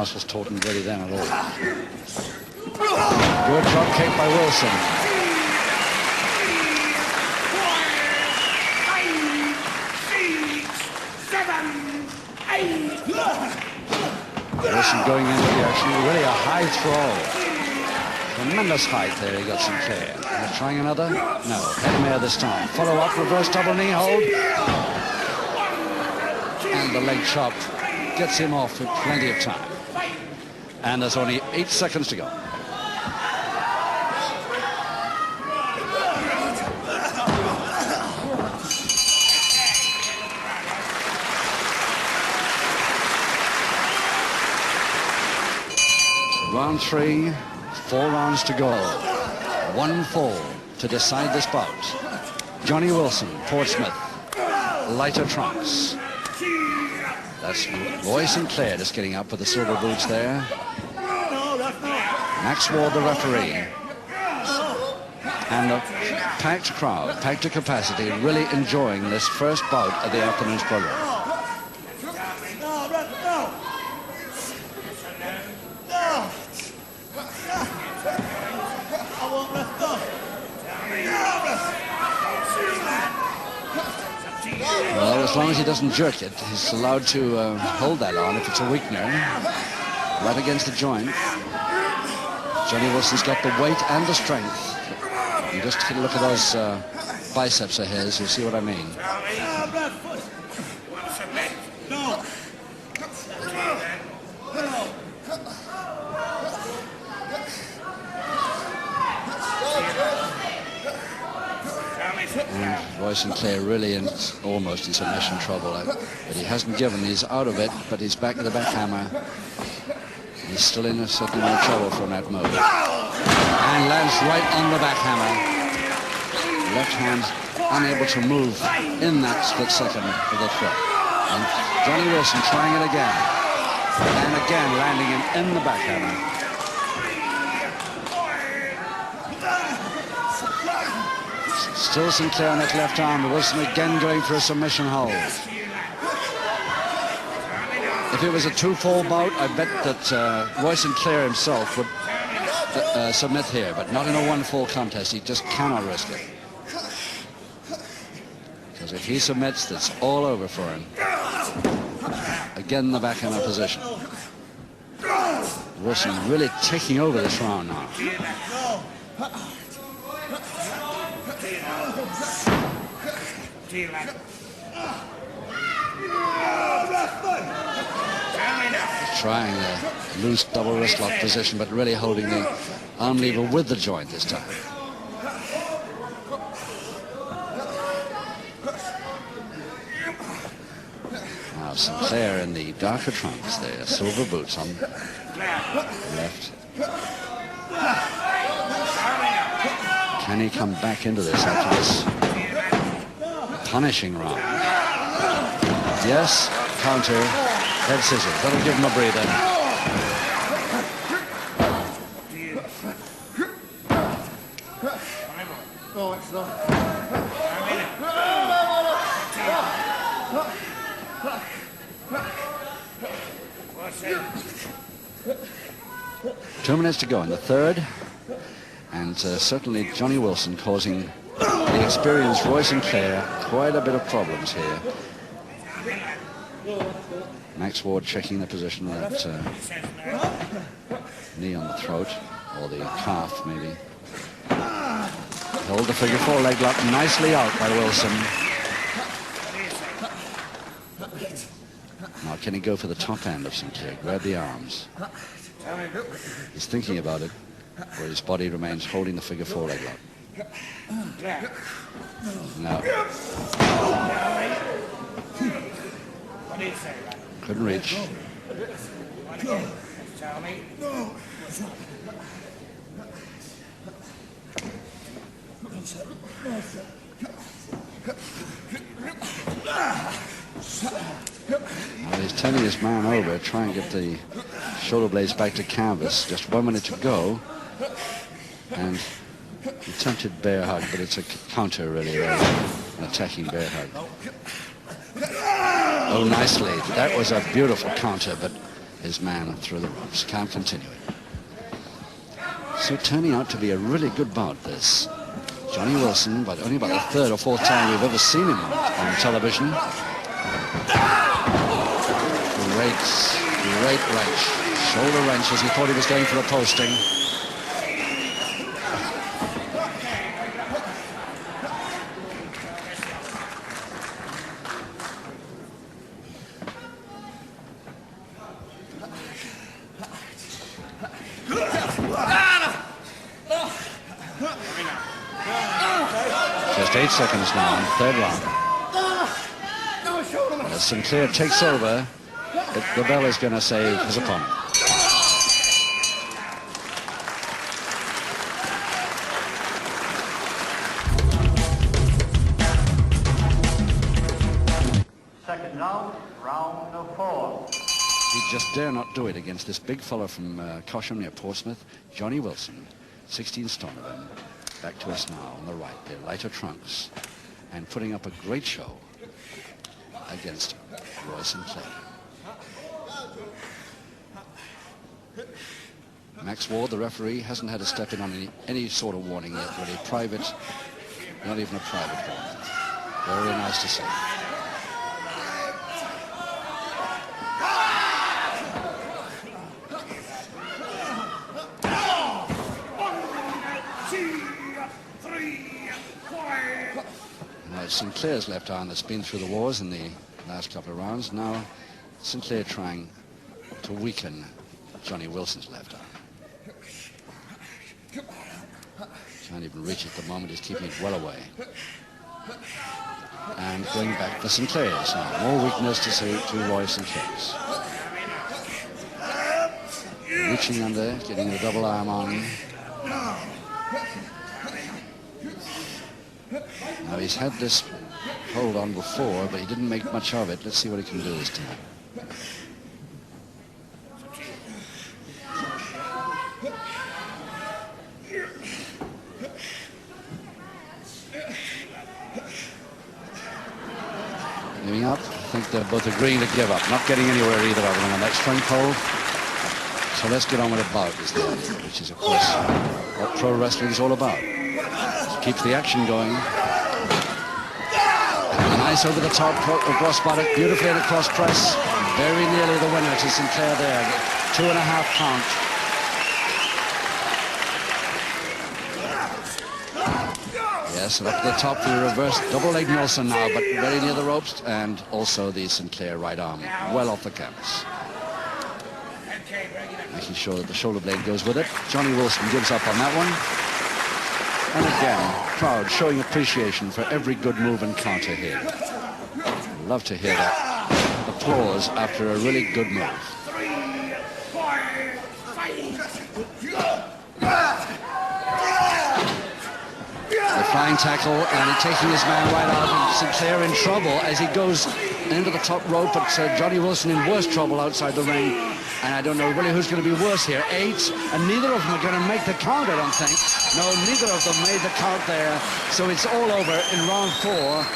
muscles tautened really then at all. Good drop kick by Wilson. Wilson going into the action, really a high throw. Tremendous height there, he got Sinclair. Trying another? No, head mare this time. Follow up, reverse double knee hold. And the leg chop gets him off with plenty of time. And there's only 8 seconds to go. Round 3, 4 rounds to go. 1 fall to decide this bout. Johnny Wilson, Portsmouth, lighter trunks. That's Roy Sinclair just getting up with the silver boots there. Max Ward, the referee. And the packed crowd, packed to capacity, really enjoying this first bout of the afternoon's program. Well, as long as he doesn't jerk it, he's allowed to hold that on if it's a weakener. Right against the joint. Johnny Wilson's got the weight and the strength. You just take a look at those biceps of his, you'll see what I mean. And Roy Sinclair really almost in submission trouble, but he hasn't given. He's out of it, but he's back to the backhammer. He's still in a certain amount of trouble from that move. And lands right on the backhammer. Left hand unable to move in that split second of the throw. And Johnny Wilson trying it again. And again landing him in the backhammer. Still Sinclair on that left arm, but Wilson again going for a submission hold. If it was a 2-fall bout, I bet that Roy Sinclair himself would submit here, but not in a 1-fall contest. He just cannot risk it. Because if he submits, that's all over for him. Again, the backhammer position. Wilson really taking over this round now. Trying a loose double wrist lock position, but really holding the arm lever with the joint this time. Now Sinclair in the darker trunks there, silver boots on left. Can he come back into this after this punishing round? Yes, counter, head scissors. That'll give him a breather. No, it's not. 2 minutes to go in the third. And certainly Johnny Wilson causing the experienced Roy Sinclair quite a bit of problems here. Max Ward checking the position of that knee on the throat, or the calf maybe. Hold the figure 4 leg lock nicely out by Wilson. Now can he go for the top end of Sinclair, grab the arms? He's thinking about it, where his body remains holding the figure 4 leg lock. No. Couldn't reach. Well, he's turning his man over, trying to get the shoulder blades back to canvas. Just 1 minute to go. And attempted bear hug, but it's a counter really, an attacking bear hug. Oh, nicely. That was a beautiful counter, but his man through the ropes. Can't continue it. So turning out to be a really good bout, this. Johnny Wilson, but only about the third or fourth time we've ever seen him on television. Great wrench. Shoulder wrench as he thought he was going for a posting. Just 8 seconds now in the third round. As Sinclair takes over, the bell is going to save his opponent. Second round, round of 4. He just dare not do it against this big fella from Cosham near Portsmouth, Johnny Wilson, 16 stone of him. Back to us now on the right, their lighter trunks, and putting up a great show against Roy Sinclair. Max Ward, the referee, hasn't had to step in on any sort of warning yet, really. Private, not even a private warning. Very nice to see. Now it's Sinclair's left arm that's been through the wars in the last couple of rounds. Now Sinclair trying to weaken Johnny Wilson's left arm. Can't even reach it at the moment. He's keeping it well away. And going back to Sinclair's now. More weakness to Roy Sinclair's. Reaching under, getting the double arm on. Now he's had this hold on before, but he didn't make much of it. Let's see what he can do this time. Giving up. I think they're both agreeing to give up. Not getting anywhere either of them on that strength hold. So let's get on with a bout, is the idea, which is, of course, what pro wrestling is all about. Keeps the action going. And nice over the top cross buttock, beautifully in a cross press. Very nearly the winner to Sinclair there. 2.5 count. Yes, and up to the top for the reverse double leg Nelson now, but very near the ropes, and also the Sinclair right arm well off the canvas. Making sure that the shoulder blade goes with it. Johnny Wilson gives up on that one. And again, crowd showing appreciation for every good move and counter here. Love to hear that applause after a really good move. The flying tackle and taking his man right out, and Sinclair in trouble as he goes into the top rope, but Johnny Wilson in worse trouble outside the ring. And I don't know really who's going to be worse here. 8, and neither of them are going to make the count, I don't think. No, neither of them made the count there. So it's all over in round 4.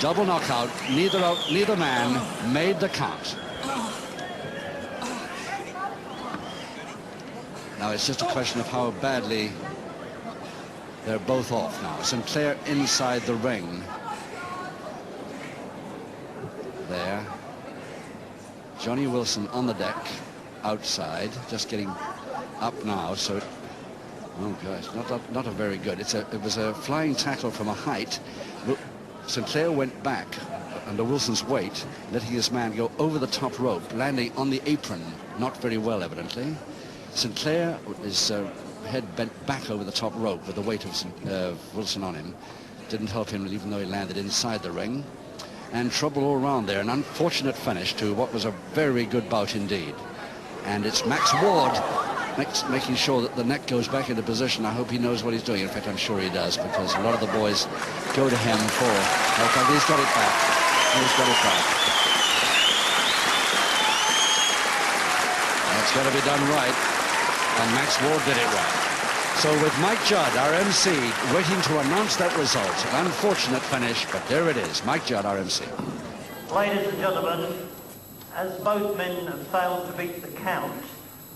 Double knockout. Neither man made the count. Now it's just a question of how badly they're both off now. Sinclair inside the ring. There. Johnny Wilson on the deck, outside, just getting up now. So, oh gosh, not a very good. It was a flying tackle from a height. Sinclair went back under Wilson's weight, letting his man go over the top rope, landing on the apron, not very well, evidently. Sinclair, his head bent back over the top rope with the weight of Wilson on him. Didn't help him, even though he landed inside the ring. And trouble all around there. An unfortunate finish to what was a very good bout indeed. And it's Max Ward making sure that the neck goes back into position. I hope he knows what he's doing. In fact, I'm sure he does, because a lot of the boys go to him for help. He's got it back. He's got it back. That's got to be done right. And Max Ward did it right. So with Mike Judd, our MC, waiting to announce that result. An unfortunate finish, but there it is. Mike Judd, our MC. Ladies and gentlemen, As both men have failed to beat the count,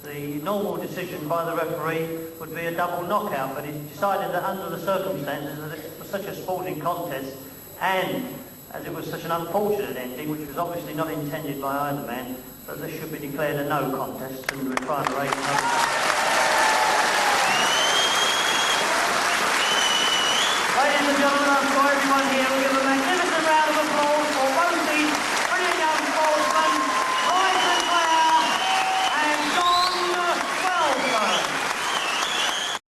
the normal decision by the referee would be a double knockout, but he decided that under the circumstances that it was such a sporting contest, and as it was such an unfortunate ending, which was obviously not intended by either man, that this should be declared a no contest, and we're trying to raise another match. Ladies and gentlemen, I'm for everyone here, we'll give them